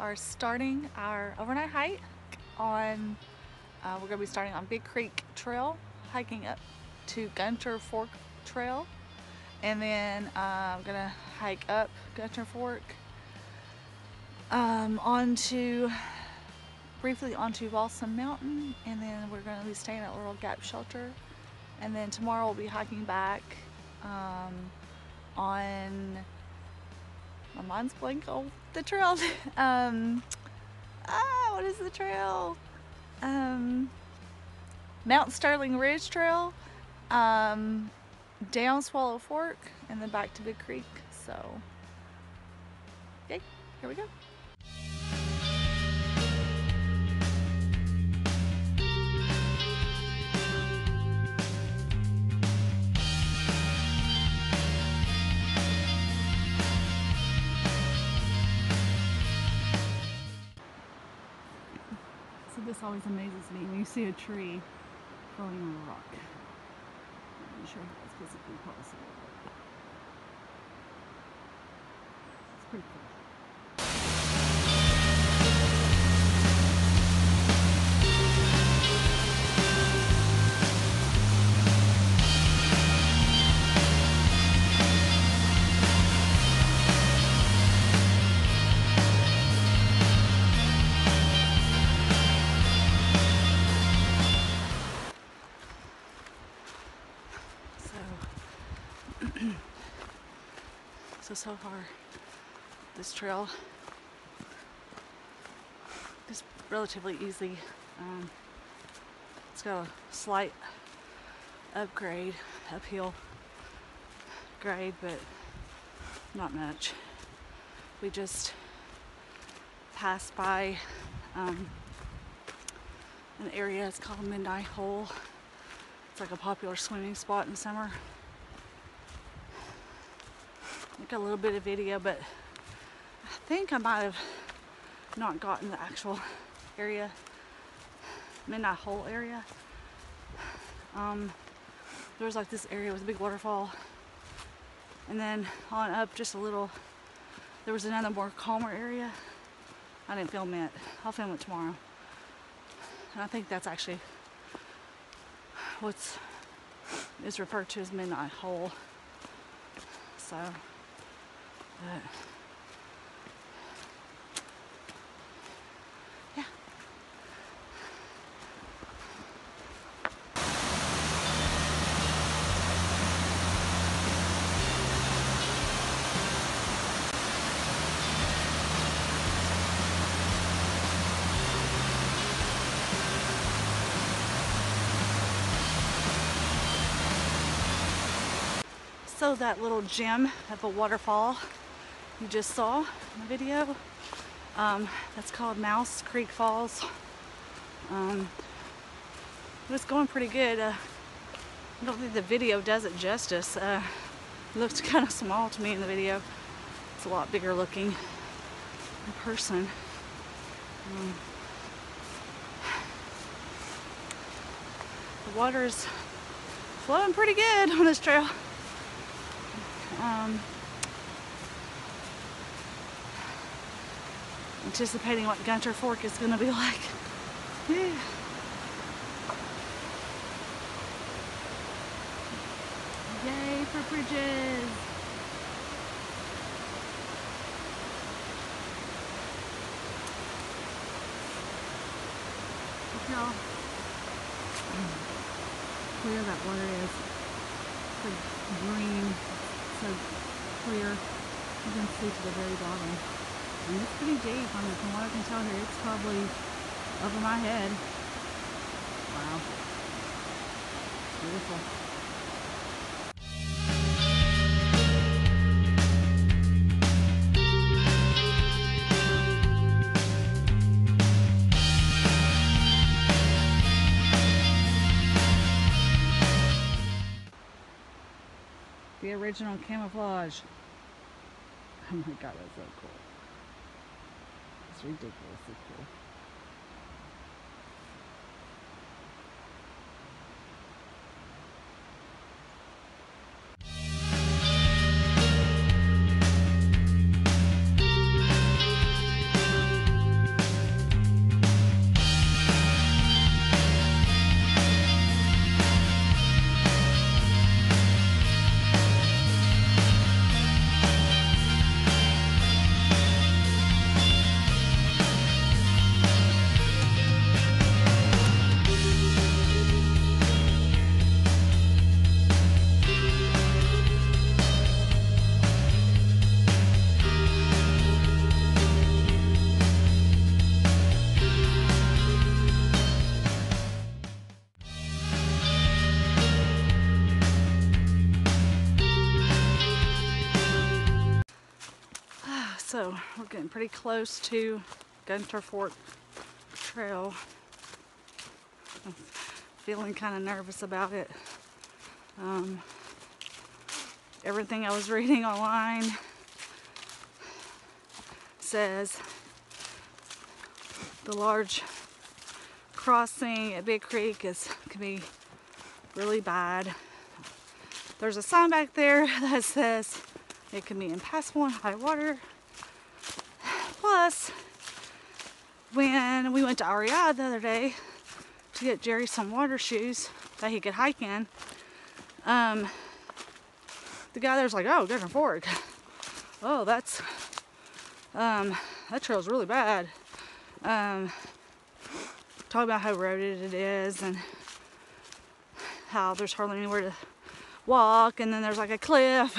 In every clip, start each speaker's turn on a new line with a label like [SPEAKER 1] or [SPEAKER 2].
[SPEAKER 1] are starting our overnight hike on, we're going to be starting on Big Creek Trail, hiking up to Gunter Fork Trail, and then I'm going to hike up Gunter Fork briefly onto Balsam Mtn, and then we're going to be staying at Laurel Gap Shelter, and then tomorrow we'll be hiking back on, my mind's blank on the trail. What is the trail? Mount Sterling Ridge Trail, down Swallow Fork, and then back to Big Creek. So, okay, here we go. So this always amazes me when you see a tree falling on a rock. I'm not sure if that's physically possible, but it's pretty cool. So far, this trail is relatively easy. It's got a slight uphill grade, but not much. We just passed by an area, it's called Midnight Hole. It's like a popular swimming spot in summer. I got a little bit of video, but I think I might have not gotten the actual area, Midnight Hole area. There was like this area with a big waterfall, and then on up just a little, there was another more calmer area. I didn't film it. I'll film it tomorrow. And I think that's actually what's is referred to as Midnight Hole. So. Yeah. So that little gem of a waterfall you just saw in the video, that's called Mouse Creek Falls. It was going pretty good. I don't think the video does it justice. It looked kind of small to me in the video. It's a lot bigger looking in person. The water is flowing pretty good on this trail. Anticipating what Gunter Fork is going to be like. Yeah. Yay for bridges! Look how clear that water is. It's like green, so clear. You can see to the very bottom. And it's pretty deep. I mean, from what I can tell here, it's probably over my head. Wow. Beautiful. The original camouflage. Oh my god, that's so cool. It's ridiculously cool. So we're getting pretty close to Gunter Fork Trail. I'm feeling kind of nervous about it. Everything I was reading online says the large crossing at Big Creek can be really bad. There's a sign back there that says it can be impassable in high water. Plus, when we went to REI the other day to get Jerry some water shoes that he could hike in, the guy there's like, "Oh, Gunter Fork. Oh, that trail's really bad." Talking about how eroded it is and how there's hardly anywhere to walk, and then there's like a cliff.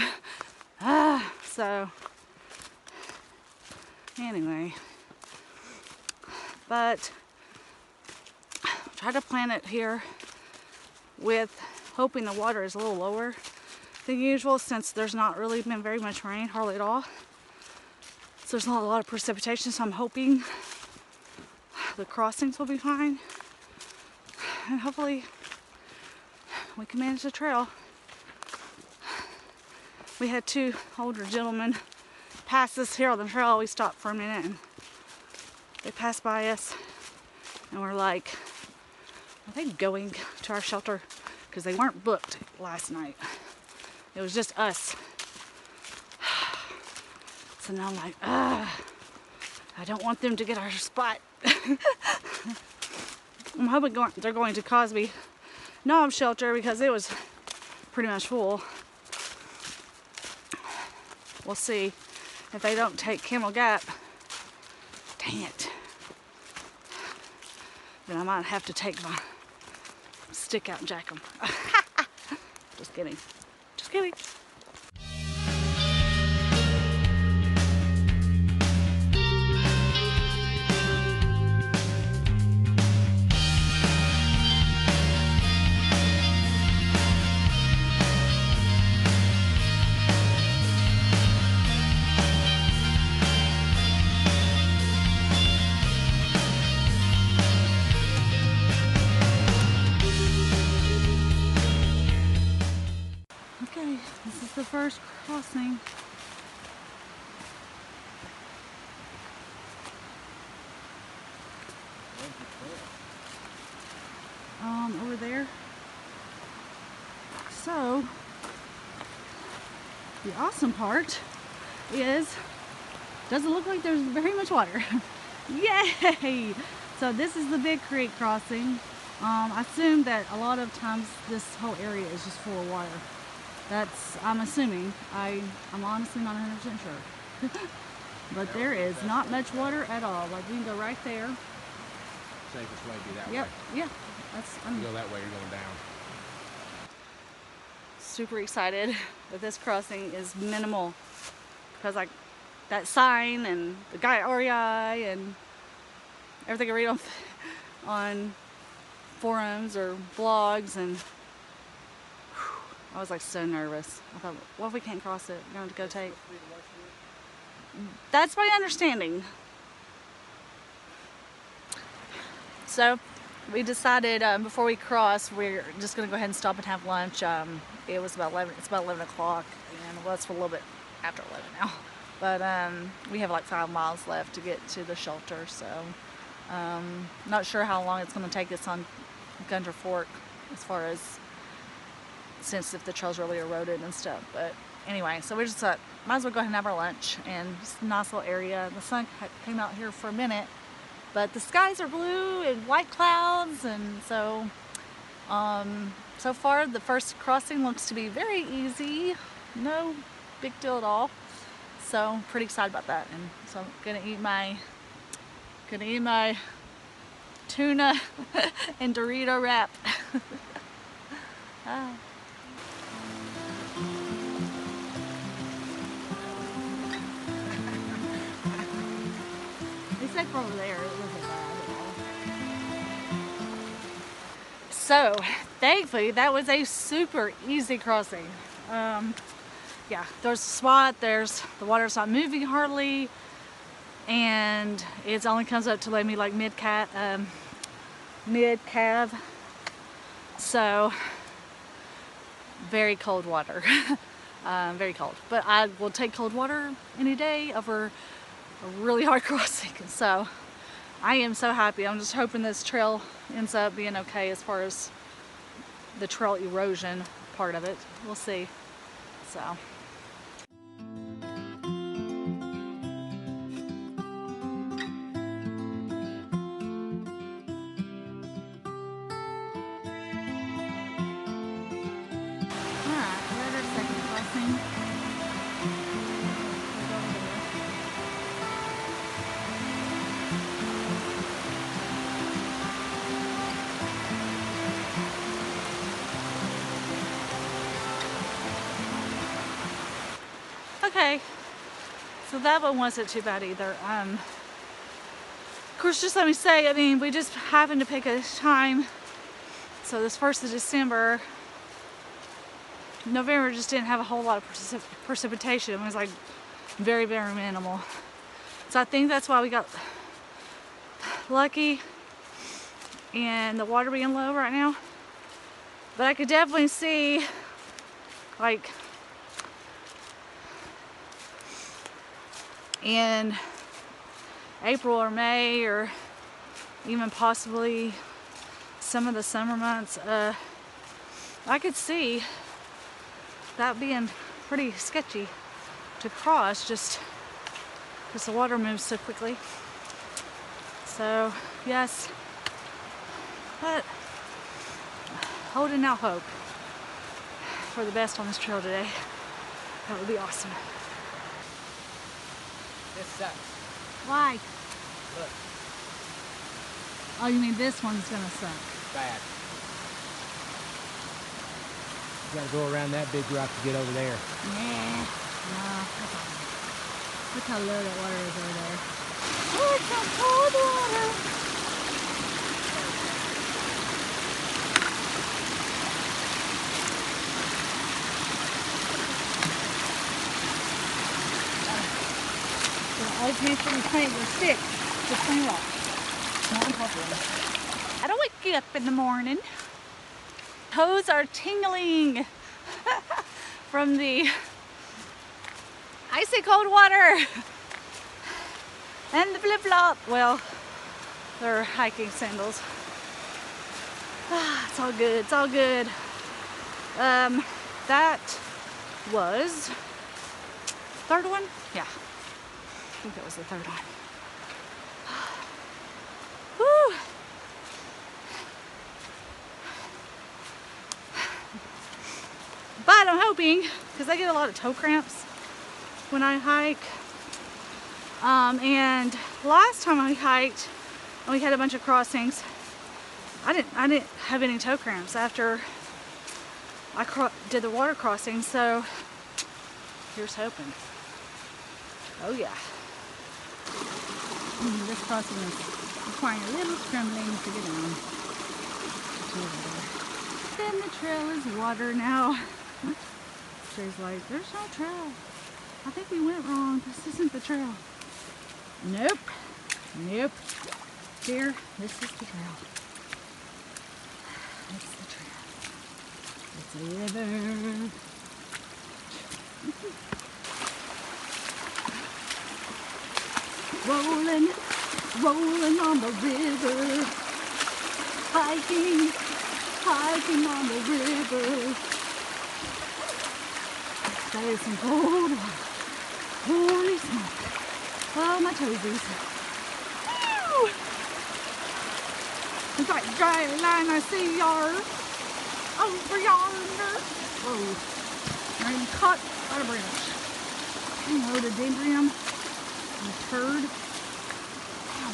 [SPEAKER 1] So anyway, but try to plan it here with hoping the water is a little lower than usual, since there's not really been very much rain, hardly at all. So there's not a lot of precipitation, so I'm hoping the crossings will be fine, and hopefully we can manage the trail. We had two older gentlemen pass us here on the trail. We stopped for a minute and they passed by us, and we're like, are they going to our shelter? Because they weren't booked last night. It was just us. So now I'm like, I don't want them to get our spot. I'm hoping they're going to Cosby Knob Shelter because it was pretty much full. We'll see if they don't take Camel Gap. Dang it. Then I might have to take my stick out and jack them. Just kidding. Just kidding. This is the first crossing. Over there. So the awesome part is, doesn't look like there's very much water. Yay! So this is the Big Creek crossing. I assume that a lot of times this whole area is just full of water. I'm assuming. I'm honestly not 100% sure. But there is not much water at all. Like, we can go right there.
[SPEAKER 2] Safest way to be that way.
[SPEAKER 1] Yep, yeah.
[SPEAKER 2] You go that way, you're going down.
[SPEAKER 1] Super excited that this crossing is minimal. Because like that sign and the guy at REI and everything I read on forums or blogs, and I was like so nervous. I thought, what if we can't cross it? We're going to go take. That's my understanding. So we decided before we cross, we're just going to go ahead and stop and have lunch. It was about 11. It's about 11 o'clock, and well, it's a little bit after 11 now. But we have like 5 miles left to get to the shelter. So not sure how long it's going to take us on Gunter Fork, as far as, since if the trail's really eroded and stuff. But anyway, so we just thought, might as well go ahead and have our lunch. And just a nice little area. The sun came out here for a minute, but the skies are blue and white clouds, and so so far the first crossing looks to be very easy, no big deal at all. So pretty excited about that. And so I'm gonna eat my tuna and Dorito wrap. Except over there, it wasn't bad at all. So, thankfully, that was a super easy crossing. yeah, there's a spot, the water's not moving hardly, and it only comes up to maybe like mid-calf. So very cold water. Very cold, but I will take cold water any day over a really hard crossing. So I am so happy. I'm just hoping this trail ends up being okay as far as the trail erosion part of it. We'll see. So okay, so that one wasn't too bad either. Of course, just let me say, I mean, we just happened to pick a time. So this 1st of December, November just didn't have a whole lot of precipitation. It was like very, very minimal. So I think that's why we got lucky and the water being low right now. But I could definitely see like in April or May, or even possibly some of the summer months, I could see that being pretty sketchy to cross just because the water moves so quickly. So yes, but holding out hope for the best on this trail today. That would be awesome.
[SPEAKER 2] This sucks.
[SPEAKER 1] Why?
[SPEAKER 2] Look.
[SPEAKER 1] Oh, you mean this one's gonna suck?
[SPEAKER 2] Bad. You gotta go around that big rock to get over there.
[SPEAKER 1] Nah. No. Look how low that water is over there. Oh, it's some cold water. Always make sure you plant your stick to clean rock. Not important. I don't wake up in the morning. Toes are tingling from the icy cold water and the flip-flop. Well, they're hiking sandals. It's all good. It's all good. That was third one. Yeah. I think that was the third one. Woo! But I'm hoping, because I get a lot of toe cramps when I hike. And last time I hiked, and we had a bunch of crossings, I didn't have any toe cramps after I did the water crossing. So here's hoping. Oh yeah. This crossing is requiring a little scrambling to get on. Then the trail is water now. She's like, there's no trail. I think we went wrong. This isn't the trail. Nope. Nope. Here, this is the trail. It's the trail. It's a river. Rolling, rolling on the river. Hiking, hiking on the river. That is some cold water. Holy smoke. Oh, my toesies. Woo! It's like dry line I see yard. Over yonder. Whoa. I'm caught by a branch. You know, the dendrium. The turd. Oh,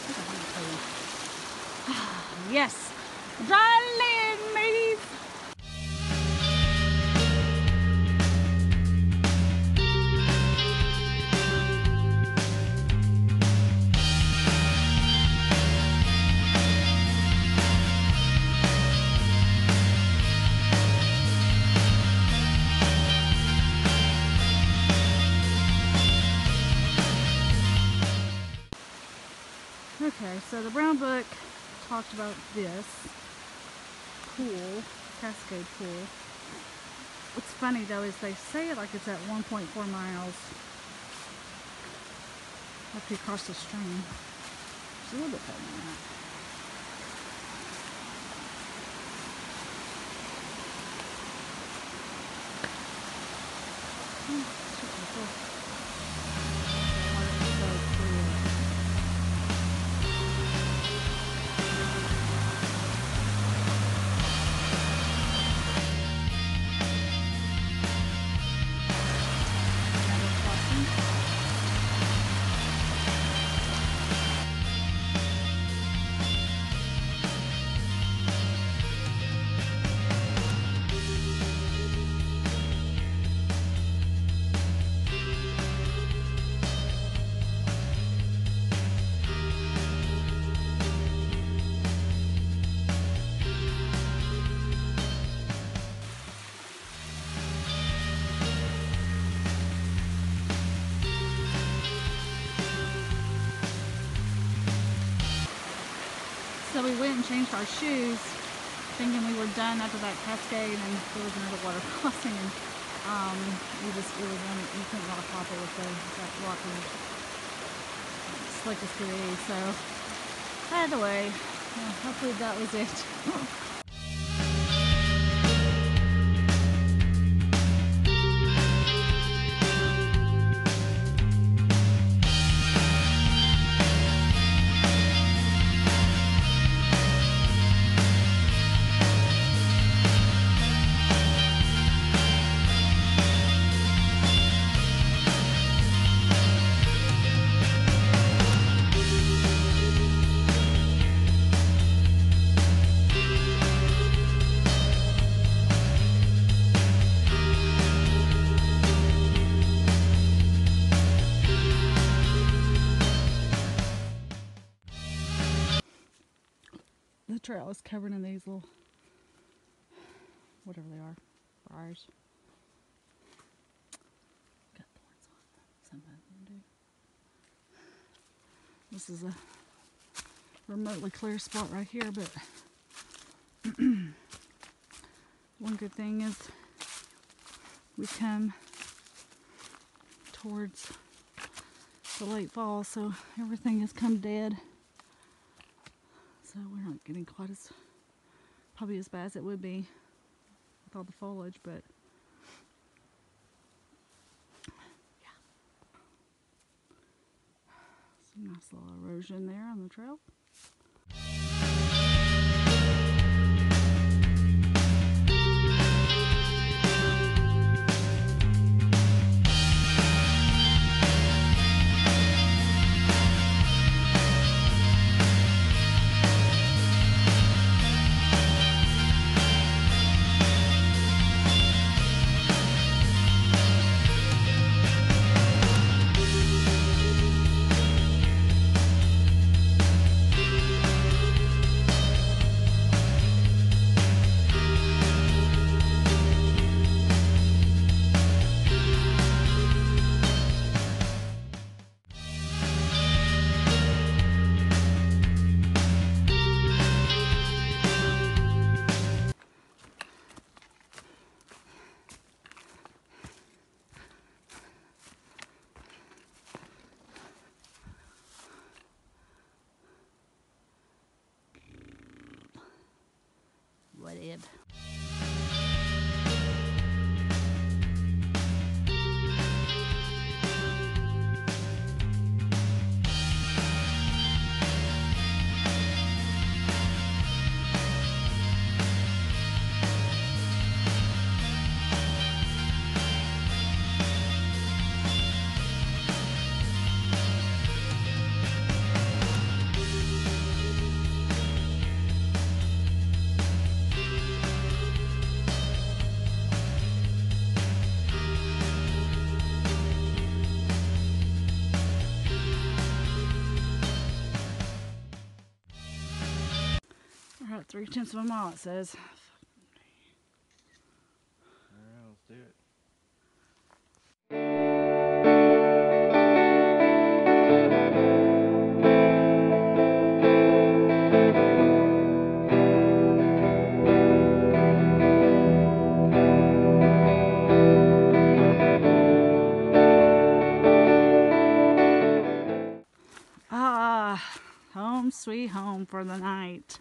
[SPEAKER 1] look at that turd. Yes. Dry land, mateys. Okay, so the brown book talked about this pool, Cascade pool. What's funny though is they say it like it's at 1.4 miles after you cross the stream. It's a little bit better than that. So we went and changed our shoes, thinking we were done after that Cascade, and there was another water crossing, and you couldn't rock hop it with that rock and slick as could be. So either way, hopefully that was it. The trail is covered in these little, whatever they are, briars. Got thorns on them. Sometimes they do. This is a remotely clear spot right here, but one good thing is we come towards the late fall, so everything has come dead. So we're not getting quite as, probably as bad as it would be with all the foliage, but yeah. Some nice little erosion there on the trail. Whatever. We're at 3/10 of a mile, it says.
[SPEAKER 2] Alright, let's do it.
[SPEAKER 1] sweet home for the night.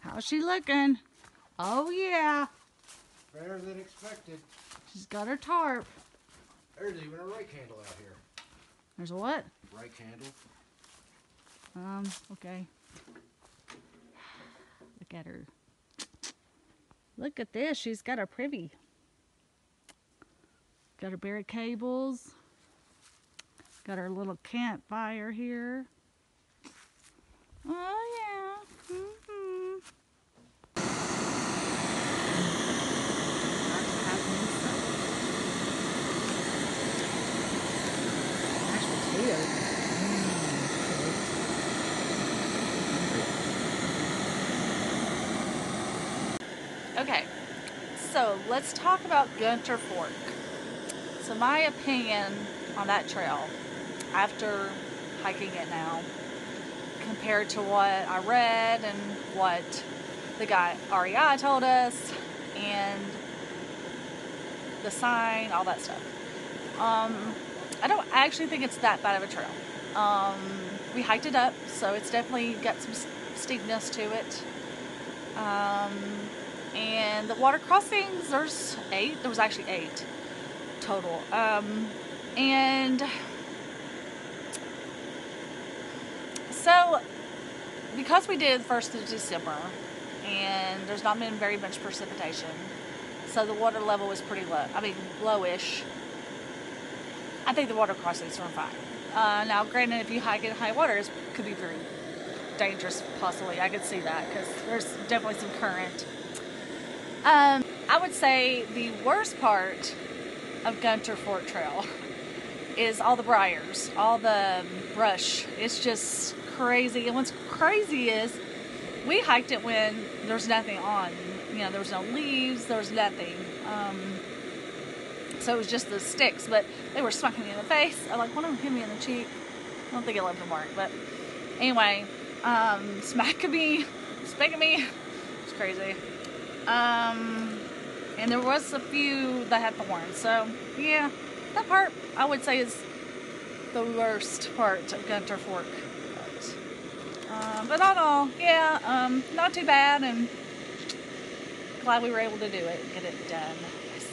[SPEAKER 1] How's she looking? Oh yeah.
[SPEAKER 2] Better than expected.
[SPEAKER 1] She's got her tarp.
[SPEAKER 2] There's even a rake handle out here.
[SPEAKER 1] There's a what?
[SPEAKER 2] Rake handle.
[SPEAKER 1] Okay. Look at her. Look at this. She's got her privy. Got her buried cables. Got her little campfire here. Oh yeah. Mashed potatoes. Okay, so let's talk about Gunter Fork. So my opinion on that trail, after hiking it now, compared to what I read and what the guy REI told us, and the sign, all that stuff. I don't actually think it's that bad of a trail. We hiked it up, so it's definitely got some steepness to it. And the water crossings, there's 8. There was actually 8 total. And so because we did 1st of December and there's not been very much precipitation, so the water level was pretty low. I mean, lowish. I think the water crossings were fine. Now, granted, if you hike in high water, it could be very dangerous, possibly. I could see that because there's definitely some current. I would say the worst part of Gunter Fork Trail is all the briars, all the brush. It's just crazy. And what's crazy is we hiked it when there's nothing on. You know, there was no leaves, there was nothing. So it was just the sticks, but they were smacking me in the face. I like, one of them hit me in the cheek. I don't think it left a mark, but anyway, smacking me, spanking me. It's crazy. And there was a few that had thorns. So yeah, that part I would say is the worst part of Gunter Fork. But all in all, yeah, not too bad, and glad we were able to do it, get it done. Yes.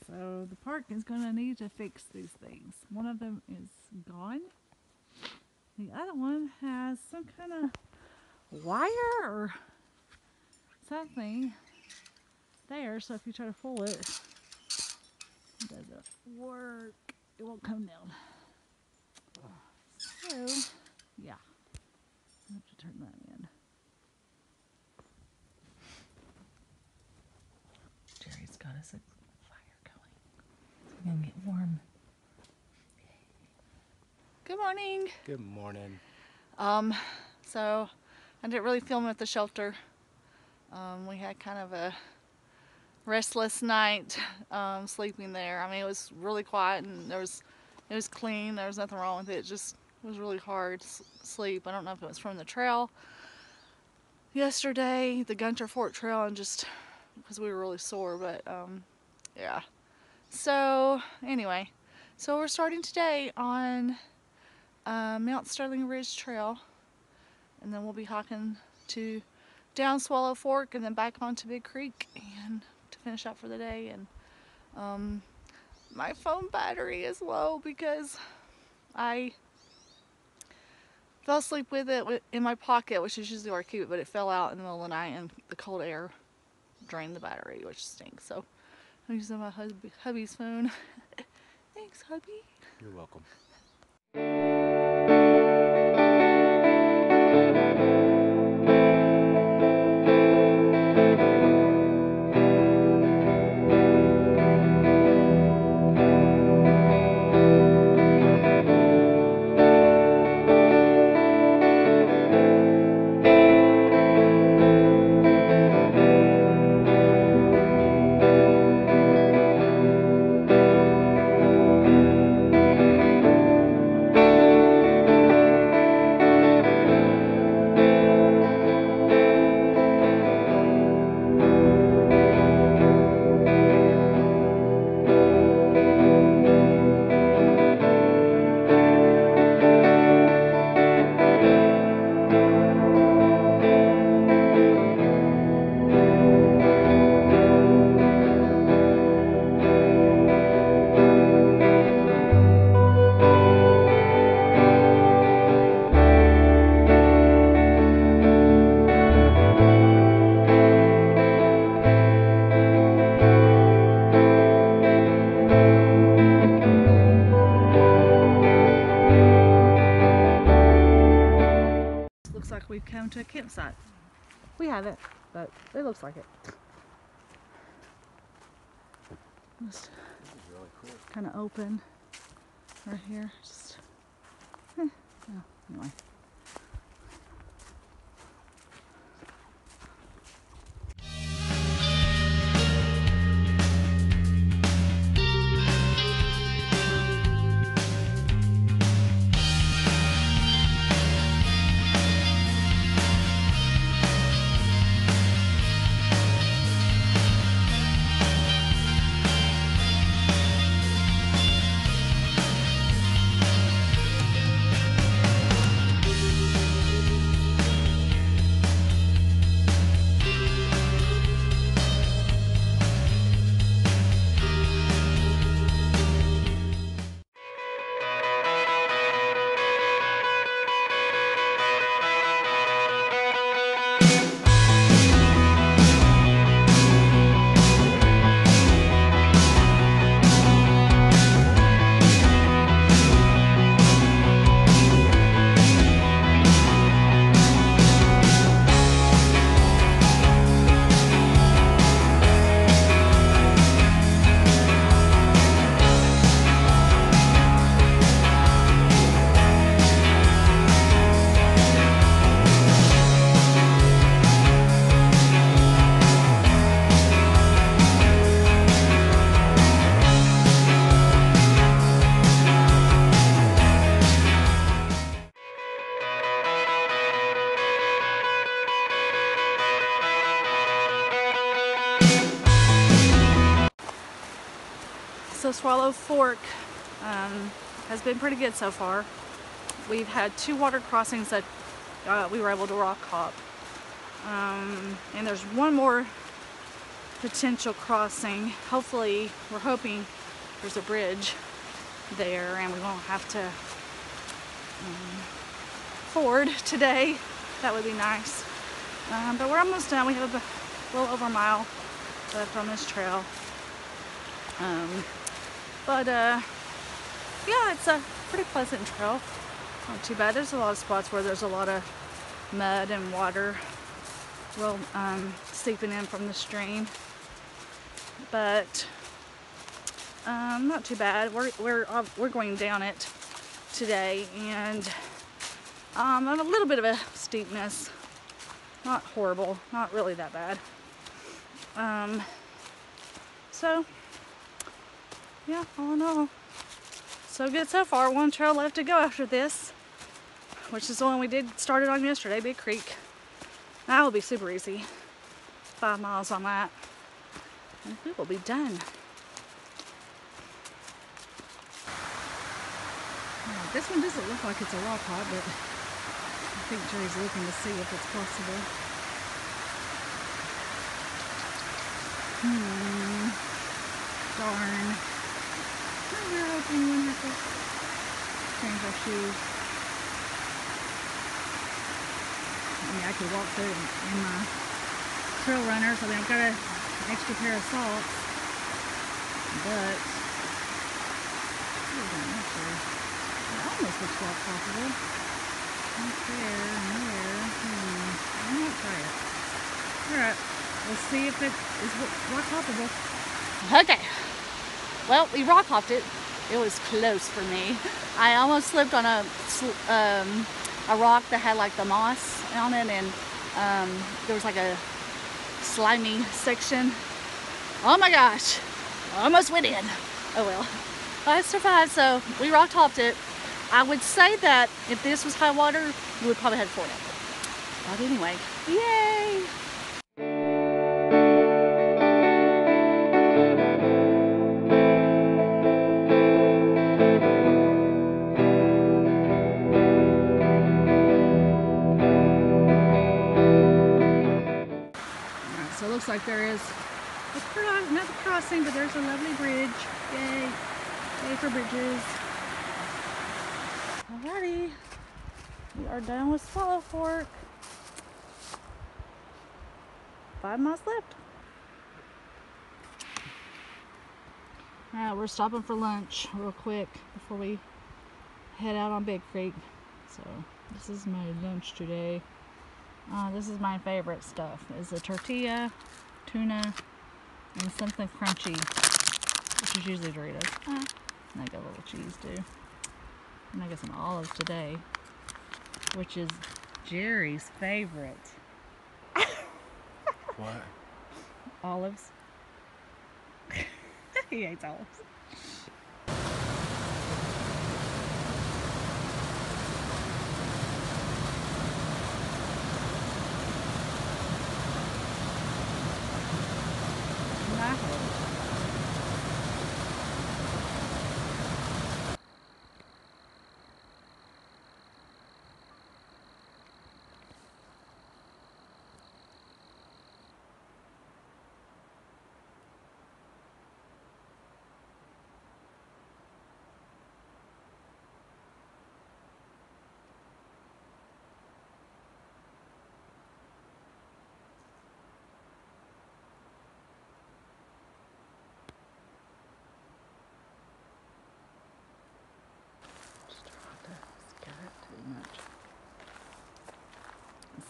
[SPEAKER 1] So the park is going to need to fix these things. One of them is gone. The other one has some kind of wire or something there, so if you try to pull it, it doesn't work. It won't come down. So, yeah. I have to turn that in. Jerry's got us a fire going. So we're gonna get warm. Good morning.
[SPEAKER 2] Good morning.
[SPEAKER 1] So I didn't really film at the shelter. We had kind of a restless night sleeping there. I mean, it was really quiet and it was clean. There was nothing wrong with it. It just was really hard sleep. I don't know if it was from the trail yesterday, the Gunter Fork Trail, and just because we were really sore, but yeah. So anyway, so we're starting today on Mount Sterling Ridge Trail, and then we'll be hiking to down Swallow Fork and then back onto Big Creek and to finish up for the day. And my phone battery is low because I fell asleep with it in my pocket, which is usually where I keep it, but it fell out in the middle of the night and the cold air drained the battery, which stinks. So I'm using my hubby's phone. Thanks, hubby.
[SPEAKER 2] You're welcome.
[SPEAKER 1] campsite. We haven't, but it looks like it. Just
[SPEAKER 2] Really cool.
[SPEAKER 1] kind of open right here. Just, yeah, anyway. So Swallow Fork has been pretty good so far. We've had 2 water crossings that we were able to rock hop. And there's one more potential crossing. Hopefully, we're hoping there's a bridge there and we won't have to ford today. That would be nice. But we're almost done. We have a little over a mile left on this trail. Yeah, it's a pretty pleasant trail. Not too bad. There's a lot of spots where there's a lot of mud and water seeping in from the stream. But not too bad. We're going down it today, and a little bit of a steepness. Not horrible. Not really that bad. So yeah, all in all, so good so far. One trail left to go after this, which is the one we started on yesterday, Big Creek. That will be super easy. 5 miles on that, and we will be done. This one doesn't look like it's a rock hop, but I think Jerry's looking to see if it's possible. Darn. We were hoping we wouldn't have to change our shoes. I mean, I could walk through in my trail runners. I mean, I've got an extra pair of socks, but it almost looks rock hoppable. Right there and there. I might try it. Alright, let's see if it is rock hoppable. Okay. Well, we rock hopped it. It was close for me. I almost slipped on a rock that had like the moss on it, and there was like a slimy section. Oh my gosh, I almost went in. Oh well, I survived. So we rock hopped it. I would say that if this was high water, we would probably have forded it. But anyway, yay! So it looks like there is another crossing, but there's a lovely bridge. Yay! Yay for bridges. Alrighty, we are done with Swallow Fork. 5 miles left. Alright, we're stopping for lunch real quick before we head out on Big Creek. So this is my lunch today. This is my favorite stuff. Is a tortilla, tuna, and something crunchy, which is usually Doritos. And I got a little cheese too. And I got some olives today, which is Jerry's favorite.
[SPEAKER 2] What?
[SPEAKER 1] Olives. He hates olives.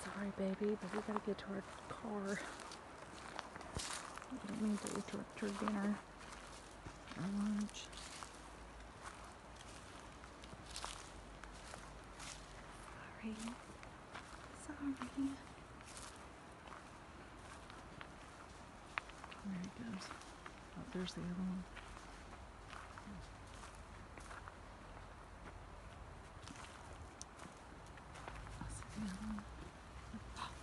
[SPEAKER 1] Sorry, baby, but we gotta get to our car. We don't mean to interrupt your dinner or lunch. Sorry. Sorry. There he goes. Oh, there's the other one.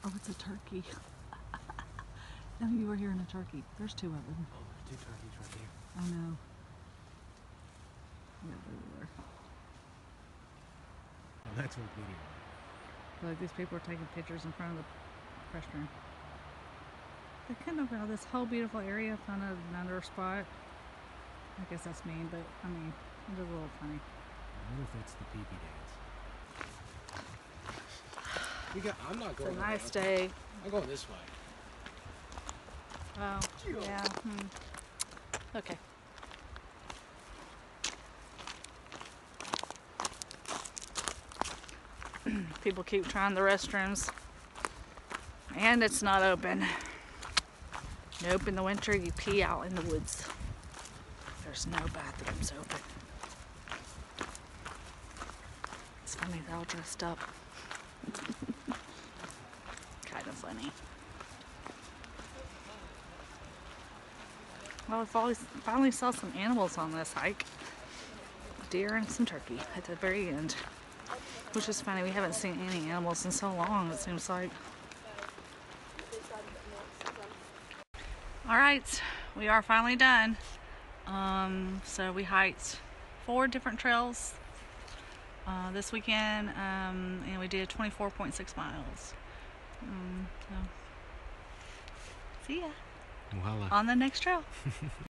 [SPEAKER 1] Oh, it's a turkey. No, you were hearing a turkey. There's two of them.
[SPEAKER 2] Oh, there's two turkeys right here.
[SPEAKER 1] I know. Yeah, there.
[SPEAKER 2] Oh, that's what video.
[SPEAKER 1] Look, these people are taking pictures in front of the restroom. They couldn't have got this whole beautiful area found another spot. I guess that's mean, but I mean, it is a little funny.
[SPEAKER 2] I wonder if it's the pee-pee dance. I'm not going.
[SPEAKER 1] It's a nice day.
[SPEAKER 2] I'm going this way.
[SPEAKER 1] Oh, yeah. Okay. People keep trying the restrooms, and it's not open. Nope, in the winter you pee out in the woods. There's no bathrooms open. It's funny, they're all dressed up. Kind of funny. Well, we finally saw some animals on this hike. Deer and some turkey at the very end. Which is funny, we haven't seen any animals in so long, it seems like. Alright, we are finally done. So we hiked 4 different trails this weekend, and we did 24.6 miles. So, see ya
[SPEAKER 2] Voila.
[SPEAKER 1] on the next trail.